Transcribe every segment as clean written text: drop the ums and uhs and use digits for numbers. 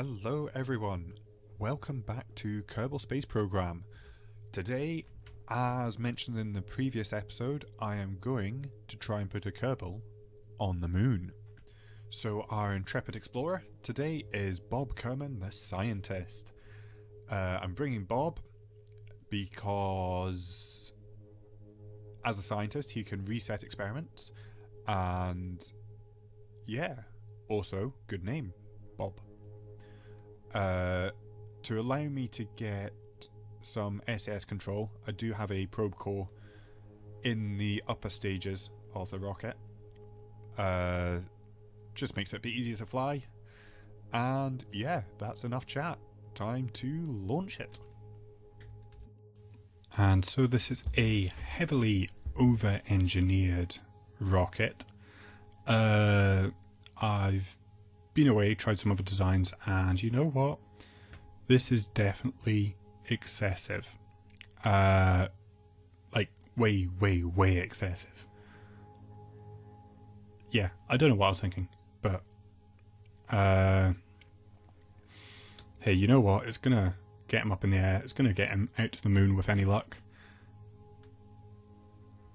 Hello everyone, welcome back to Kerbal Space Program. Today, as mentioned in the previous episode, I am going to try and put a Kerbal on the moon. So our intrepid explorer today is Bob Kerman, the scientist. I'm bringing Bob because as a scientist he can reset experiments, and yeah, also good name, Bob. To allow me to get some SAS control, I do have a probe core in the upper stages of the rocket. Just makes it a bit easier to fly. And yeah, that's enough chat. Time to launch it. And so this is a heavily over-engineered rocket. I've been away, tried some other designs, and you know what? This is definitely excessive. Like way excessive. Yeah, I don't know what I was thinking, but hey, you know what? It's gonna get him up in the air. It's gonna get him out to the moon with any luck.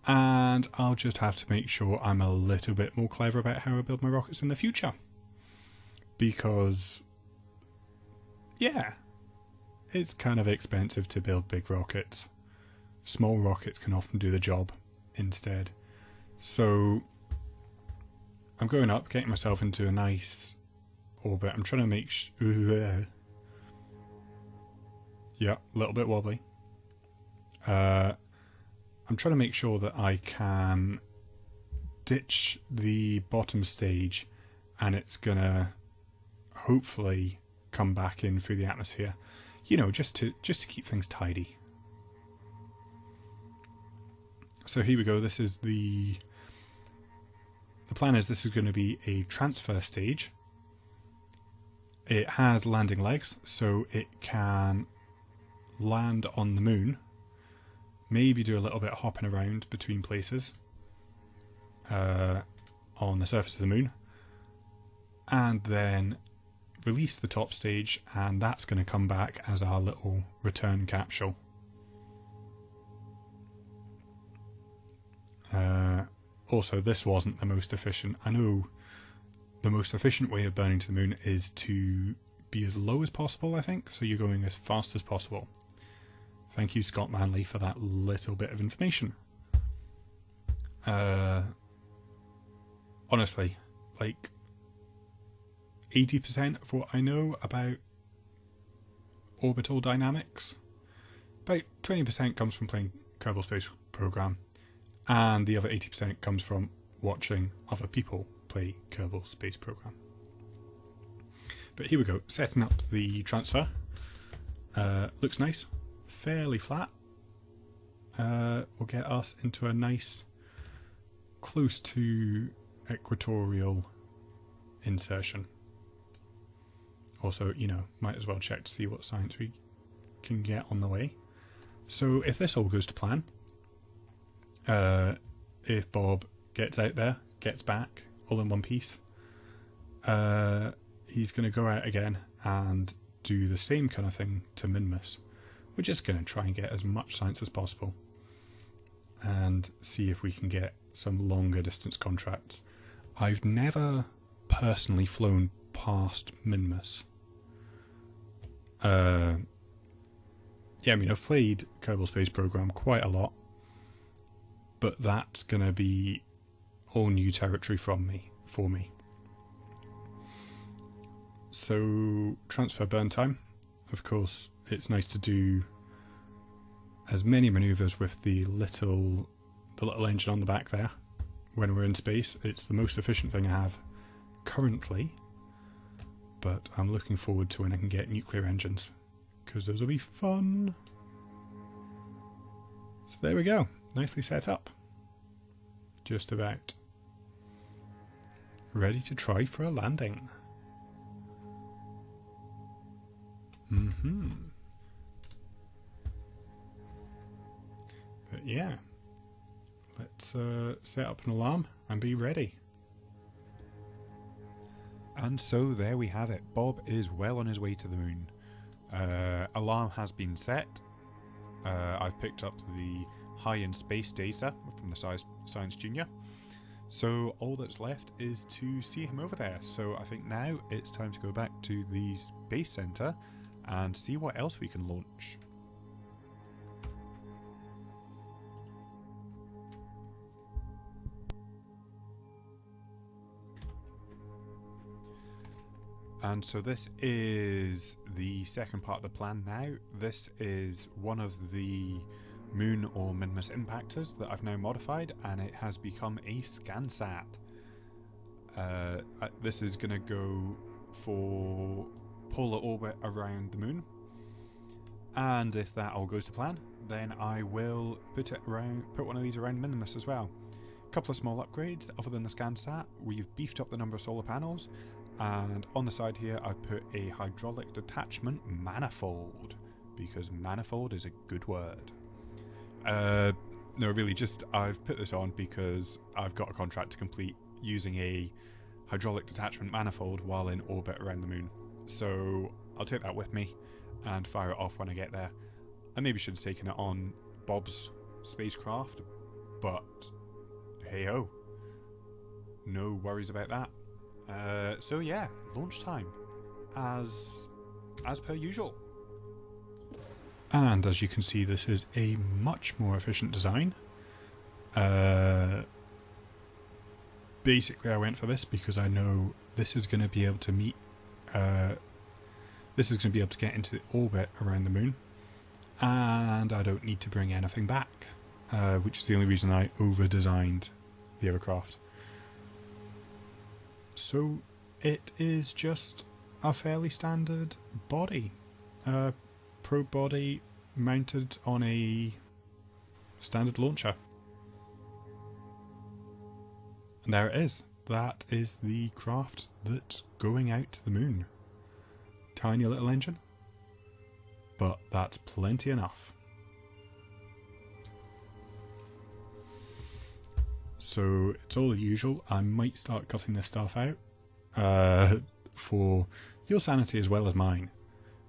And I'll just have to make sure I'm a little bit more clever about how I build my rockets in the future. Because, yeah, it's kind of expensive to build big rockets. Small rockets can often do the job instead. So I'm going up, getting myself into a nice orbit. I'm trying to make yeah, a little bit wobbly. I'm trying to make sure that I can ditch the bottom stage, and it's gonna hopefully come back in through the atmosphere. You know, just to keep things tidy. So here we go. This is the plan is this is going to be a transfer stage. It has landing legs, so it can land on the moon, maybe do a little bit of hopping around between places on the surface of the moon, and then release the top stage, and that's going to come back as our little return capsule. Also, this wasn't the most efficient. I know the most efficient way of burning to the moon is to be as low as possible, I think, so you're going as fast as possible. Thank you, Scott Manley, for that little bit of information. Honestly, like 80% of what I know about orbital dynamics, about 20% comes from playing Kerbal Space Program, and the other 80% comes from watching other people play Kerbal Space Program. But here we go, setting up the transfer. Looks nice, fairly flat. Will get us into a nice, close to equatorial insertion. Also, you know, might as well check to see what science we can get on the way. So if this all goes to plan, if Bob gets out there, gets back, all in one piece, he's going to go out again and do the same kind of thing to Minmus. We're just going to try and get as much science as possible and see if we can get some longer distance contracts. I've never personally flown past Minmus. Yeah, I mean, I've played Kerbal Space Program quite a lot, but that's going to be all new territory for me. So, transfer burn time. Of course, it's nice to do as many maneuvers with the little engine on the back there when we're in space. It's the most efficient thing I have currently, but I'm looking forward to when I can get nuclear engines, because those will be fun. So there we go, nicely set up. Just about ready to try for a landing. But yeah, let's set up an alarm and be ready. And so there we have it. Bob is well on his way to the moon. Alarm has been set. I've picked up the high-end space data from the Science Junior. So all that's left is to see him over there. So I think now it's time to go back to the Space Center and see what else we can launch. And so this is the second part of the plan now. This is one of the moon or minimus impactors that I've now modified, and it has become a ScanSat. This is going to go for polar orbit around the moon, and if that all goes to plan, then I will put one of these around Minimus as well. A couple of small upgrades. Other than the ScanSat, we've beefed up the number of solar panels, and on the side here I've put a hydraulic detachment manifold, because manifold is a good word. No, really, just I've put this on because I've got a contract to complete using a hydraulic detachment manifold while in orbit around the moon. So I'll take that with me and fire it off when I get there. I maybe should have taken it on Bob's spacecraft, but hey ho, no worries about that. So yeah, launch time as per usual. And as you can see, this is a much more efficient design. Basically I went for this because I know this is going to be able to meet this is going to be able to get into the orbit around the moon, and I don't need to bring anything back, which is the only reason I over-designed the aircraft. So it is just a fairly standard body, probe body mounted on a standard launcher. And there it is. That is the craft that's going out to the moon. Tiny little engine, but that's plenty enough. So it's all the usual. I might start cutting this stuff out for your sanity as well as mine,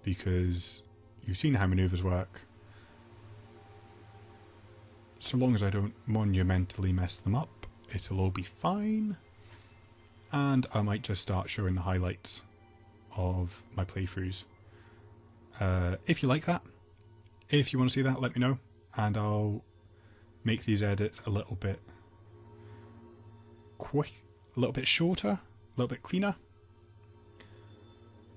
because you've seen how manoeuvres work. So long as I don't monumentally mess them up, it'll all be fine. And I might just start showing the highlights of my playthroughs. If you like that, if you want to see that, let me know, and I'll make these edits a little bit quick, a little bit shorter, a little bit cleaner.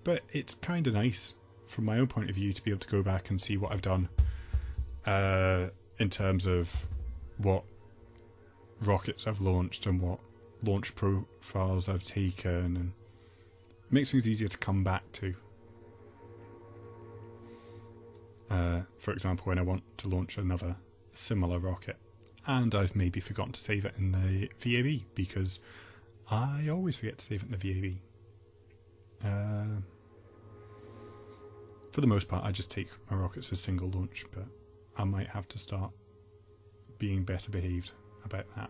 But it's kind of nice from my own point of view to be able to go back and see what I've done in terms of what rockets I've launched and what launch profiles I've taken, and it makes things easier to come back to. For example, when I want to launch another similar rocket and I've maybe forgotten to save it in the VAB, because I always forget to save it in the VAB. For the most part I just take my rockets as single launch, but I might have to start being better behaved about that.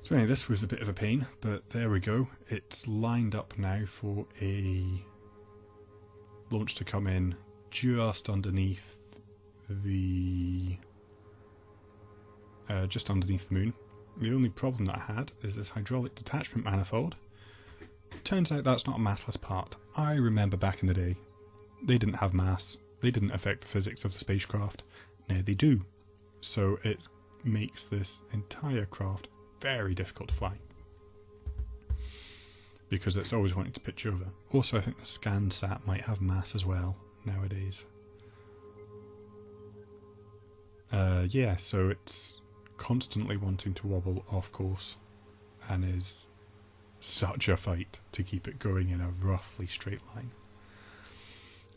So anyway, this was a bit of a pain, but there we go. It's lined up now for a launch to come in just underneath the moon. The only problem that I had is this hydraulic detachment manifold. Turns out that's not a massless part. I remember back in the day, they didn't have mass. They didn't affect the physics of the spacecraft. Now they do. So it makes this entire craft very difficult to fly, because it's always wanting to pitch over. Also, I think the ScanSat might have mass as well nowadays. Yeah, so it's constantly wanting to wobble off course, and is such a fight to keep it going in a roughly straight line.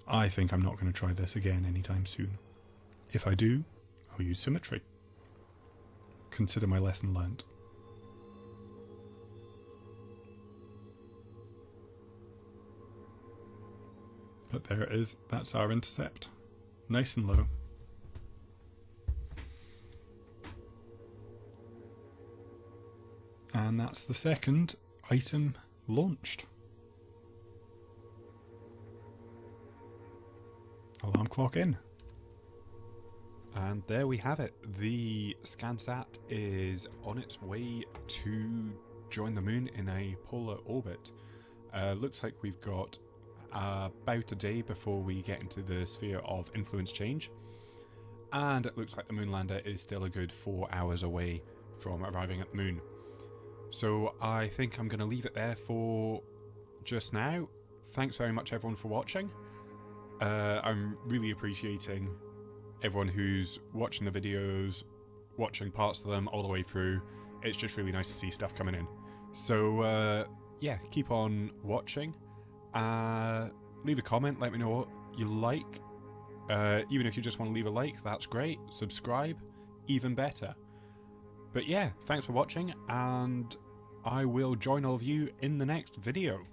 I think I'm not going to try this again anytime soon. If I do, I'll use symmetry. Consider my lesson learnt. But there it is, that's our intercept. Nice and low. And that's the second item launched. Alarm clock in. And there we have it. The Scansat is on its way to join the moon in a polar orbit. Looks like we've got about a day before we get into the sphere of influence change. And it looks like the Moonlander is still a good 4 hours away from arriving at the moon. So I think I'm going to leave it there for just now. Thanks very much everyone for watching. I'm really appreciating everyone who's watching the videos, watching parts of them all the way through. It's just really nice to see stuff coming in. So yeah, keep on watching. Leave a comment, let me know what you like. Even if you just want to leave a like, that's great. Subscribe, even better. But yeah, thanks for watching, and I will join all of you in the next video.